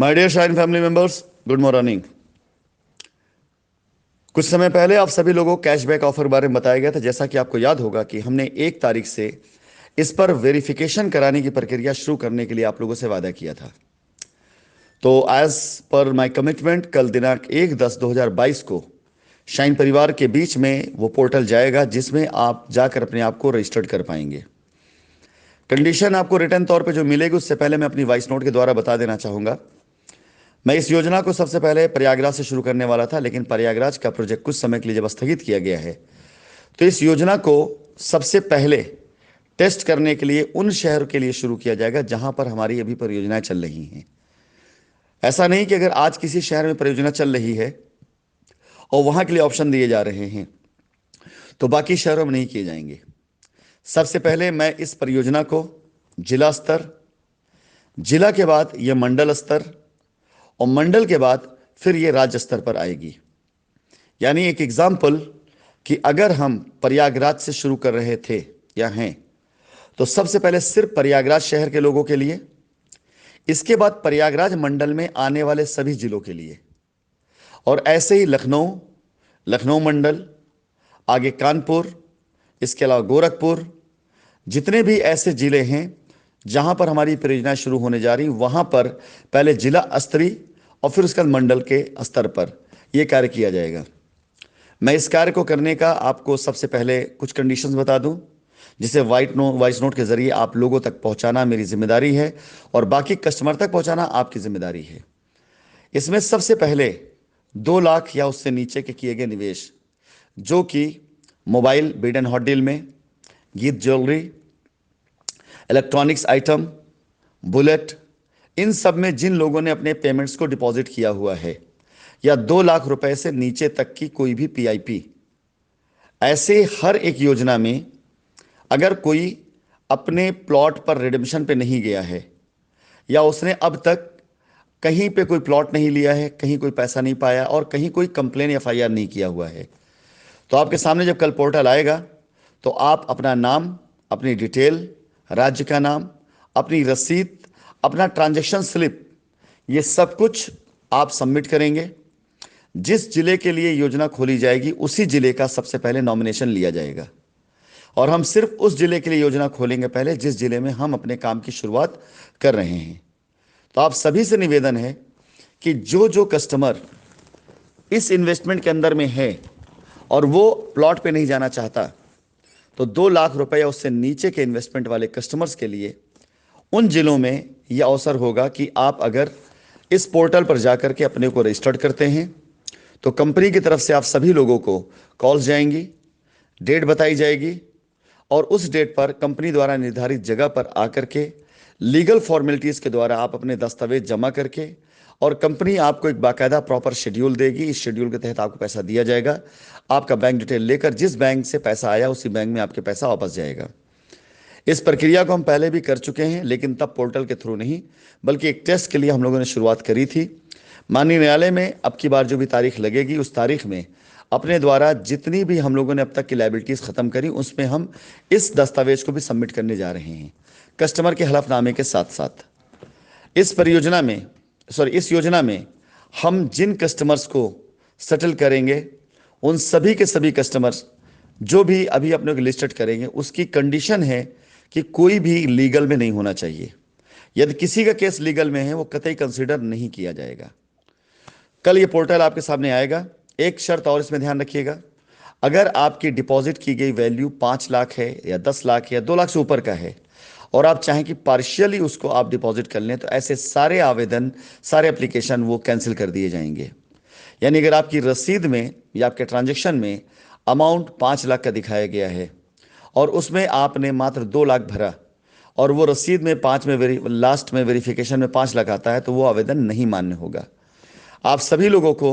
My dear shine family members, good morning. कुछ समय पहले आप सभी लोगों को कैशबैक ऑफर बारे में बताया गया था। जैसा कि आपको याद होगा कि हमने 1 तारीख से इस पर वेरिफिकेशन कराने की प्रक्रिया शुरू करने के लिए आप लोगों से वादा किया था। तो एज पर माय कमिटमेंट कल दिनांक 1/10/2022 को शाइन परिवार के बीच में वो पोर्टल जाएगा जिसमें आप जाकर अपने आप को रजिस्टर्ड कर पाएंगे। कंडीशन आपको रिटर्न तौर पे जो मिलेगी उससे पहले मैं अपनी वॉइस नोट के द्वारा बता देना चाहूँगा। मैं इस योजना को सबसे पहले प्रयागराज से शुरू करने वाला था, लेकिन प्रयागराज का प्रोजेक्ट कुछ समय के लिए जब स्थगित किया गया है तो इस योजना को सबसे पहले टेस्ट करने के लिए उन शहरों के लिए शुरू किया जाएगा जहां पर हमारी अभी परियोजनाएं चल रही हैं। ऐसा नहीं कि अगर आज किसी शहर में परियोजना चल रही है और वहां के लिए ऑप्शन दिए जा रहे हैं तो बाकी शहरों में नहीं किए जाएंगे। सबसे पहले मैं इस परियोजना को जिला स्तर, जिला के बाद यह मंडल स्तर और मंडल के बाद फिर ये राज्य स्तर पर आएगी। यानी एक एग्जाम्पल कि अगर हम प्रयागराज से शुरू कर रहे थे या हैं तो सबसे पहले सिर्फ प्रयागराज शहर के लोगों के लिए, इसके बाद प्रयागराज मंडल में आने वाले सभी जिलों के लिए, और ऐसे ही लखनऊ, लखनऊ मंडल, आगे कानपुर, इसके अलावा गोरखपुर, जितने भी ऐसे जिले हैं जहां पर हमारी परियोजना शुरू होने जा रही वहां पर पहले जिला स्तरीय और फिर उसके बाद मंडल के स्तर पर यह कार्य किया जाएगा। मैं इस कार्य को करने का आपको सबसे पहले कुछ कंडीशंस बता दूं जिसे वॉइस नोट के जरिए आप लोगों तक पहुंचाना मेरी जिम्मेदारी है और बाकी कस्टमर तक पहुंचाना आपकी जिम्मेदारी है। इसमें सबसे पहले 2 लाख या उससे नीचे के किए गए निवेश, जो कि mobile bid and hot deal में, गीत ज्वेलरी, इलेक्ट्रॉनिक्स आइटम, बुलेट, इन सब में जिन लोगों ने अपने पेमेंट्स को डिपॉजिट किया हुआ है, या 2 लाख रुपए से नीचे तक की कोई भी पीआईपी, ऐसे हर एक योजना में अगर कोई अपने प्लॉट पर रिडेम्पशन पे नहीं गया है या उसने अब तक कहीं पे कोई प्लॉट नहीं लिया है, कहीं कोई पैसा नहीं पाया और कहीं कोई कंप्लेन एफआईआर नहीं किया हुआ है, तो आपके सामने जब कल पोर्टल आएगा तो आप अपना नाम, अपनी डिटेल, राज्य का नाम, अपनी रसीद, अपना ट्रांजैक्शन स्लिप, ये सब कुछ आप सबमिट करेंगे। जिस जिले के लिए योजना खोली जाएगी उसी जिले का सबसे पहले नॉमिनेशन लिया जाएगा और हम सिर्फ उस जिले के लिए योजना खोलेंगे पहले जिस जिले में हम अपने काम की शुरुआत कर रहे हैं। तो आप सभी से निवेदन है कि जो जो कस्टमर इस इन्वेस्टमेंट के अंदर में है और वो प्लॉट पे नहीं जाना चाहता, तो 2 लाख रुपए या उससे नीचे के इन्वेस्टमेंट वाले कस्टमर्स के लिए उन जिलों में यह अवसर होगा कि आप अगर इस पोर्टल पर जाकर के अपने को रजिस्टर्ड करते हैं तो कंपनी की तरफ से आप सभी लोगों को कॉल्स जाएंगी, डेट बताई जाएगी और उस डेट पर कंपनी द्वारा निर्धारित जगह पर आकर के लीगल फॉर्मेलिटीज के द्वारा आप अपने दस्तावेज जमा करके, और कंपनी आपको एक बाकायदा प्रॉपर शेड्यूल देगी। इस शेड्यूल के तहत आपको पैसा दिया जाएगा। आपका बैंक डिटेल लेकर जिस बैंक से पैसा आया उसी बैंक में आपके पैसा वापस जाएगा। इस प्रक्रिया को हम पहले भी कर चुके हैं, लेकिन तब पोर्टल के थ्रू नहीं बल्कि एक टेस्ट के लिए हम लोगों ने शुरुआत करी थी। माननीय न्यायालय में अब की बार जो भी तारीख लगेगी उस तारीख में अपने द्वारा जितनी भी हम लोगों ने अब तक की लायबिलिटीज खत्म करी उसमें हम इस दस्तावेज को भी सबमिट करने जा रहे हैं कस्टमर के हलफनामे के साथ साथ। इस योजना में हम जिन कस्टमर्स को सेटल करेंगे उन सभी के सभी कस्टमर्स जो भी अभी अपने को लिस्टेड करेंगे, उसकी कंडीशन है कि कोई भी लीगल में नहीं होना चाहिए। यदि किसी का केस लीगल में है वो कतई कंसीडर नहीं किया जाएगा। कल ये पोर्टल आपके सामने आएगा। एक शर्त और इसमें ध्यान रखिएगा, अगर आपकी डिपॉजिट की गई वैल्यू 5 लाख है या 10 लाख है या 2 लाख से ऊपर का है और आप चाहें कि पार्शियली उसको आप डिपॉजिट कर लें तो ऐसे सारे आवेदन, सारे एप्लीकेशन वो कैंसिल कर दिए जाएंगे। यानी अगर आपकी रसीद में या आपके ट्रांजैक्शन में अमाउंट 5 लाख का दिखाया गया है और उसमें आपने मात्र 2 लाख भरा और वो रसीद में लास्ट में वेरिफिकेशन में 5 लाख आता है तो वो आवेदन नहीं मान्य होगा। आप सभी लोगों को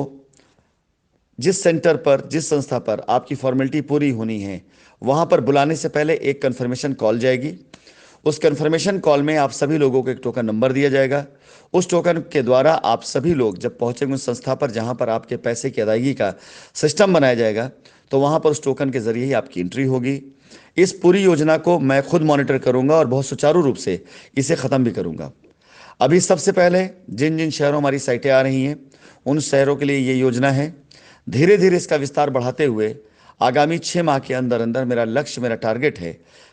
जिस सेंटर पर, जिस संस्था पर आपकी फॉर्मेलिटी पूरी होनी है वहां पर बुलाने से पहले एक कंफर्मेशन कॉल जाएगी। उस कंफर्मेशन कॉल में आप सभी लोगों को एक टोकन नंबर दिया जाएगा। उस टोकन के द्वारा आप सभी लोग जब पहुंचेंगे उस संस्था पर जहां पर आपके पैसे की अदायगी का सिस्टम बनाया जाएगा तो वहां पर उस टोकन के जरिए ही आपकी एंट्री होगी। इस पूरी योजना को मैं खुद मॉनिटर करूंगा और बहुत सुचारू रूप से इसे खत्म भी करूंगा। अभी सबसे पहले जिन जिन शहरों हमारी साइटें आ रही हैं उन शहरों के लिए ये योजना है। धीरे धीरे इसका विस्तार बढ़ाते हुए आगामी 6 माह के अंदर अंदर मेरा लक्ष्य, मेरा टारगेट है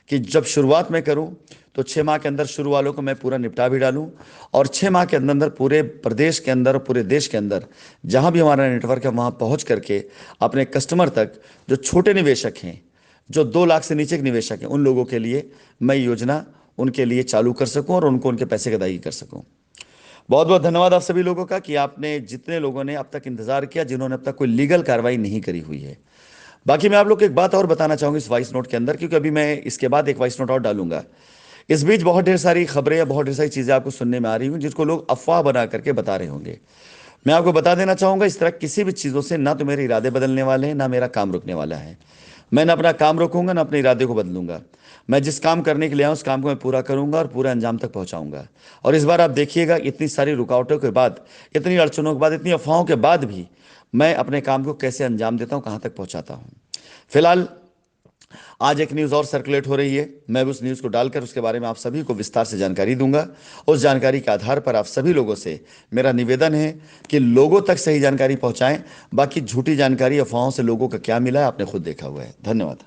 कि जब शुरुआत में करूं तो 6 माह के अंदर शुरू वालों को मैं पूरा निपटा भी डालूं, और 6 माह के अंदर अंदर पूरे प्रदेश के अंदर, पूरे देश के अंदर जहां भी हमारा नेटवर्क है वहां पहुंच करके अपने कस्टमर तक, जो छोटे निवेशक हैं, जो 2 लाख से नीचे के निवेशक हैं, उन लोगों के लिए मैं योजना उनके लिए चालू कर सकूं और उनको उनके पैसे की अदायगी कर सकूं। बहुत बहुत धन्यवाद आप सभी लोगों का कि आपने, जितने लोगों ने अब तक इंतजार किया, जिन्होंने अब तक कोई लीगल कार्रवाई नहीं करी हुई है। बाकी मैं आप लोग को एक बात और बताना चाहूंगा इस वॉइस नोट के अंदर, क्योंकि अभी मैं इसके बाद एक वॉइस नोट और डालूंगा। इस बीच बहुत ढेर सारी खबरें या बहुत ढेर सारी चीजें आपको सुनने में आ रही होंगी जिसको लोग अफवाह बना करके बता रहे होंगे। मैं आपको बता देना चाहूंगा, इस तरह किसी भी चीजों से ना तो मेरे इरादे बदलने वाले हैं, ना मेरा काम रुकने वाला है। मैं ना अपना काम रोकूंगा, ना अपने इरादे को बदलूंगा। मैं जिस काम करने के लिए आया उस काम को मैं पूरा करूंगा और पूरे अंजाम तक पहुंचाऊंगा। और इस बार आप देखिएगा, इतनी सारी रुकावटों के बाद, इतनी अड़चनों के बाद, इतनी अफवाहों के बाद भी मैं अपने काम को कैसे अंजाम देता हूं, कहां तक पहुंचाता हूं। फिलहाल आज एक न्यूज़ और सर्कुलेट हो रही है, मैं उस न्यूज़ को डालकर उसके बारे में आप सभी को विस्तार से जानकारी दूंगा। उस जानकारी के आधार पर आप सभी लोगों से मेरा निवेदन है कि लोगों तक सही जानकारी पहुंचाएं। बाकी झूठी जानकारी, अफवाहों से लोगों का क्या मिला है आपने खुद देखा हुआ है। धन्यवाद।